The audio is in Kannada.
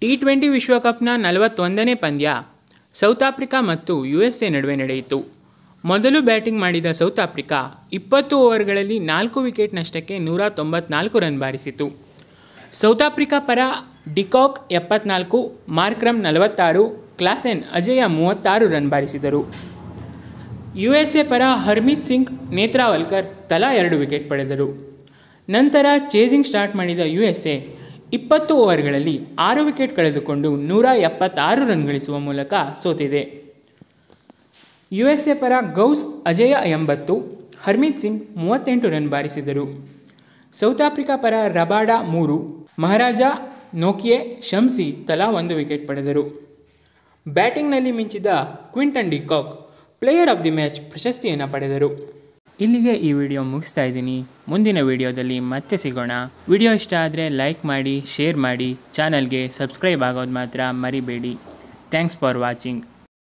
ಟಿ20 ವಿಶ್ವಕಪ್ನ 41ನೇ ಪಂದ್ಯ ಸೌತ್ ಆಫ್ರಿಕಾ ಮತ್ತು USA ನಡುವೆ ನಡೆಯಿತು. ಮೊದಲು ಬ್ಯಾಟಿಂಗ್ ಮಾಡಿದ ಸೌತ್ ಆಫ್ರಿಕಾ 20 ಓವರ್ಗಳಲ್ಲಿ 4 ವಿಕೆಟ್ ನಷ್ಟಕ್ಕೆ 194 ರನ್ ಬಾರಿಸಿತು. ಸೌತ್ ಆಫ್ರಿಕಾ ಪರ de Kock 74, Markram 46, Klaasen ಅಜೇಯ 36 run ಬಾರಿಸಿದರು. USA ಪರ ಹರ್ಮೀತ್ ಸಿಂಗ್, ನೇತ್ರಾವಲ್ಕರ್ ತಲಾ 2 ವಿಕೆಟ್ ಪಡೆದರು. ನಂತರ ಚೇಸಿಂಗ್ ಸ್ಟಾರ್ಟ್ ಮಾಡಿದ USA 20 ಓವರ್ಗಳಲ್ಲಿ 6 ವಿಕೆಟ್ ಕಳೆದುಕೊಂಡು 176 ರನ್ ಗಳಿಸುವ ಮೂಲಕ ಸೋತಿದೆ. USA ಪರ ಗೌಸ್ ಅಜೇಯ 80, ಹರ್ಮೀತ್ ಸಿಂಗ್ 38 ರನ್ ಬಾರಿಸಿದರು. ಸೌತ್ ಆಫ್ರಿಕಾ ಪರ ರಬಾಡಾ 3, ಮಹಾರಾಜ, ನೋಕಿಯೆ, ಶಮ್ಸಿ ತಲಾ 1 ವಿಕೆಟ್ ಪಡೆದರು. ಬ್ಯಾಟಿಂಗ್ನಲ್ಲಿ ಮಿಂಚಿದ Quinton de Kock player of the match ಪ್ರಶಸ್ತಿಯನ್ನು ಪಡೆದರು. ಇಲ್ಲಿಗೆ ಈ ವಿಡಿಯೋ ಮುಗಿಸ್ತಾ ಇದ್ದೀನಿ. ಮುಂದಿನ ವಿಡಿಯೋದಲ್ಲಿ ಮತ್ತೆ ಸಿಗೋಣ. ವಿಡಿಯೋ ಇಷ್ಟ ಆದರೆ ಲೈಕ್ ಮಾಡಿ, ಶೇರ್ ಮಾಡಿ, ಚಾನಲ್ಗೆ ಸಬ್ಸ್ಕ್ರೈಬ್ ಆಗೋದು ಮಾತ್ರ ಮರಿಬೇಡಿ. Thanks for watching.